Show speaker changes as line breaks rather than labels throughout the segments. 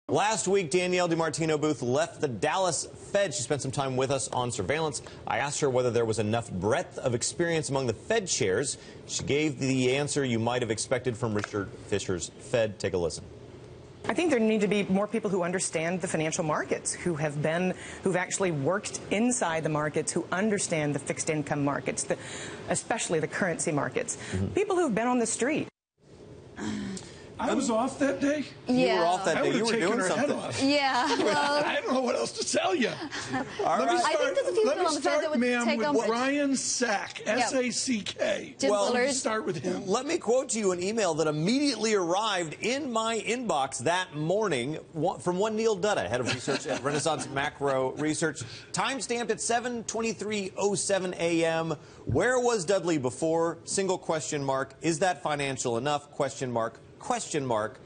Last week, Danielle DiMartino Booth left the Dallas Fed. She spent some time with us on surveillance. I asked her whether there was enough breadth of experience among the Fed chairs. She gave the answer you might have expected from Richard Fisher's Fed. Take a listen.
I think there need to be more people who understand the financial markets, who've actually worked inside the markets, who understand the fixed income markets, especially the currency markets. People who've been on the street.
I was off that day.
You were off that day. You were doing something.
Yeah. Well,
I don't know what else to tell you.
All right.
I think there's a few people on the Fed that would take on
with Brian Sack, S-A-C-K.
Well,
let me start with him.
Let me quote to you an email that immediately arrived in my inbox that morning from one Neil Dutta, head of research at Renaissance Macro Research, timestamped at 7:23:07 a.m. Where was Dudley before? Single question mark. Is that financial enough? Question mark. Question mark.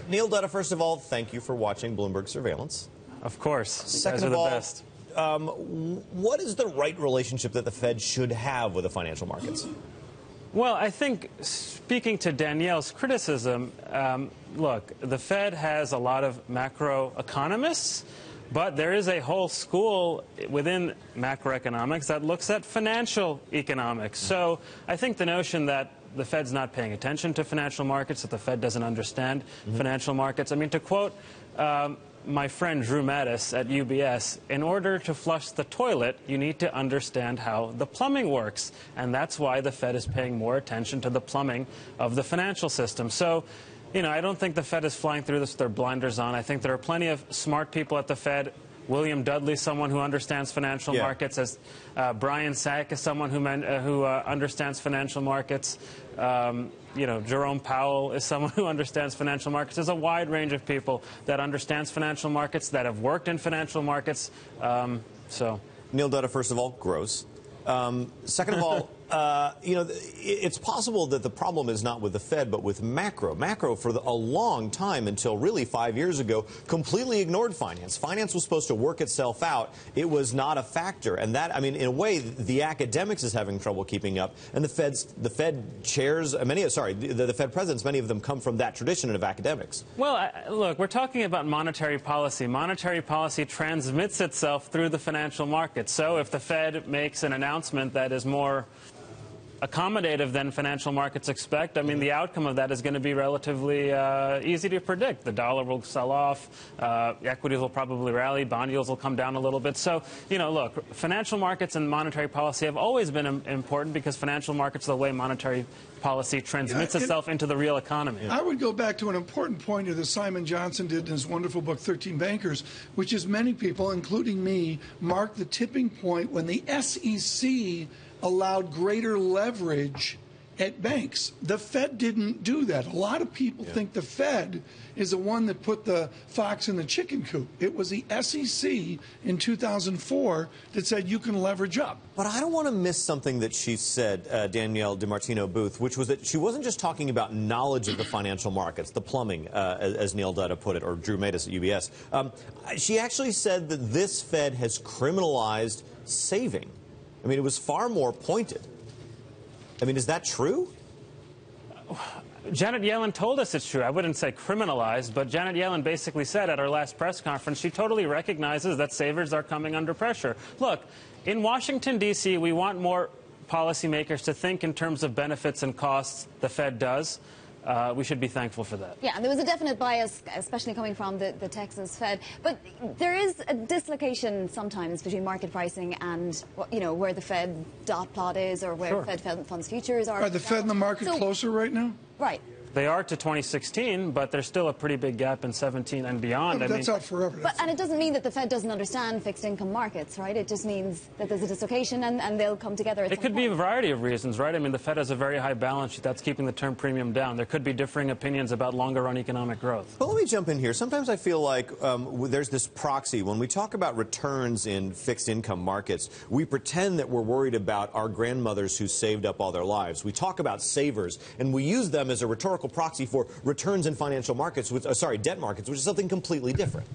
Neil Dutta, first of all, thank you for watching Bloomberg Surveillance.
Of course.
Second
you guys are
of all,
the best.
What is the right relationship that the Fed should have with the financial markets?
Well, I think, speaking to Danielle's criticism, look, the Fed has a lot of macroeconomists, but there is a whole school within macroeconomics that looks at financial economics. So I think the notion that the Fed's not paying attention to financial markets, that the Fed doesn't understand financial markets. I mean, to quote my friend Drew Mattis at UBS, in order to flush the toilet, you need to understand how the plumbing works. And that's why the Fed is paying more attention to the plumbing of the financial system. So, you know, I don't think the Fed is flying through this with their blinders on. I think there are plenty of smart people at the Fed. William Dudley, someone who understands financial markets, as Brian Sack is someone who understands financial markets. You know, Jerome Powell is someone who understands financial markets. There's a wide range of people that understands financial markets, that have worked in financial markets.
Neil Dutta, first of all, gross. Second of all, you know, it's possible that the problem is not with the Fed, but with macro. Macro, for a long time, until really 5 years ago, completely ignored finance. Finance was supposed to work itself out. It was not a factor. And that, I mean, in a way, the academics is having trouble keeping up. And the Fed chairs, the Fed presidents, many of them come from that tradition of academics.
Well, look, we're talking about monetary policy. Monetary policy transmits itself through the financial markets. So if the Fed makes an announcement that is more accommodative than financial markets expect, I mean, the outcome of that is going to be relatively easy to predict. The dollar will sell off, equities will probably rally, bond yields will come down a little bit. So, you know, look, financial markets and monetary policy have always been important because financial markets are the way monetary policy transmits itself into the real economy.
I would go back to an important point that Simon Johnson did in his wonderful book, 13 Bankers, which is many people, including me, marked the tipping point when the SEC allowed greater leverage at banks. The Fed didn't do that. A lot of people think the Fed is the one that put the fox in the chicken coop. It was the SEC in 2004 that said you can leverage up.
But I don't want to miss something that she said, Danielle DiMartino Booth, which was that she wasn't just talking about knowledge of the financial markets, the plumbing, as Neil Dutta put it, or Drew Mattis at UBS. She actually said that this Fed has criminalized saving. I mean, it was far more pointed. I mean, is that true?
Janet Yellen told us it's true. I wouldn't say criminalized, but Janet Yellen basically said at our last press conference she totally recognizes that savers are coming under pressure. Look, in Washington, D.C., we want more policymakers to think in terms of benefits and costs. The Fed does. We should be thankful for that.
Yeah, and there was a definite bias, especially coming from the Texas Fed. But there is a dislocation sometimes between market pricing and, you know, where the Fed dot plot is or where Fed funds futures are.
Are the Fed and the market closer right now?
Right.
They are to 2016, but there's still a pretty big gap in 17 and beyond.
But that's out forever.
And it doesn't mean that the Fed doesn't understand fixed income markets, right? It just means that there's a dislocation and they'll come together at some point.
It could be a variety of reasons, right? I mean, the Fed has a very high balance sheet. That's keeping the term premium down. There could be differing opinions about longer-run economic growth.
But let me jump in here. Sometimes I feel like there's this proxy. When we talk about returns in fixed income markets, we pretend that we're worried about our grandmothers who saved up all their lives. We talk about savers, and we use them as a rhetorical proxy for returns in financial markets, debt markets, which is something completely different.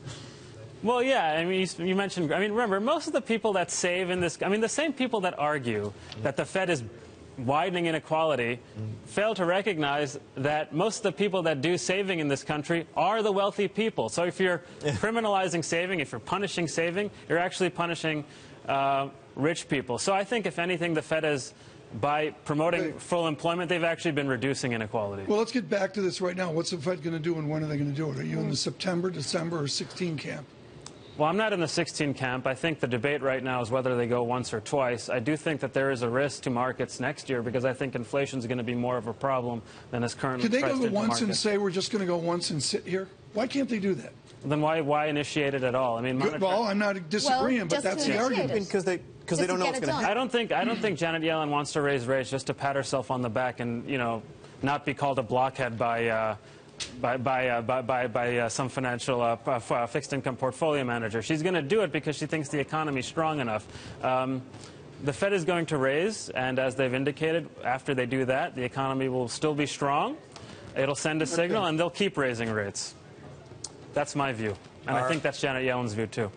Well, yeah, I mean, you mentioned, I mean, remember, most of the people that save in this, I mean, the same people that argue that the Fed is widening inequality, fail to recognize that most of the people that do saving in this country are the wealthy people. So if you're criminalizing saving, if you're punishing saving, you're actually punishing rich people. So I think, if anything, the Fed has, by promoting full employment, they've actually been reducing inequality.
Well, let's get back to this right now. What's the Fed going to do, and when are they going to do it? Are you in the September, December, or 16 camp?
Well, I'm not in the 16 camp. I think the debate right now is whether they go once or twice. I do think that there is a risk to markets next year, because I think inflation is going to be more of a problem than is currently
Could they
priced
go
into
once and
markets.
say we're just going to go once and sit here? Why can't they do that?
Then why initiate it at all? I mean,
Well, I'm not disagreeing, but
just
that's
to
the
initiate
argument.
Because they don't know what's going to happen.
I don't think Janet Yellen wants to raise rates just to pat herself on the back and, not be called a blockhead by some financial fixed income portfolio manager. She's going to do it because she thinks the economy is strong enough. The Fed is going to raise, and as they've indicated, after they do that, the economy will still be strong. It'll send a signal, and they'll keep raising rates. That's my view. And I think that's Janet Yellen's view, too.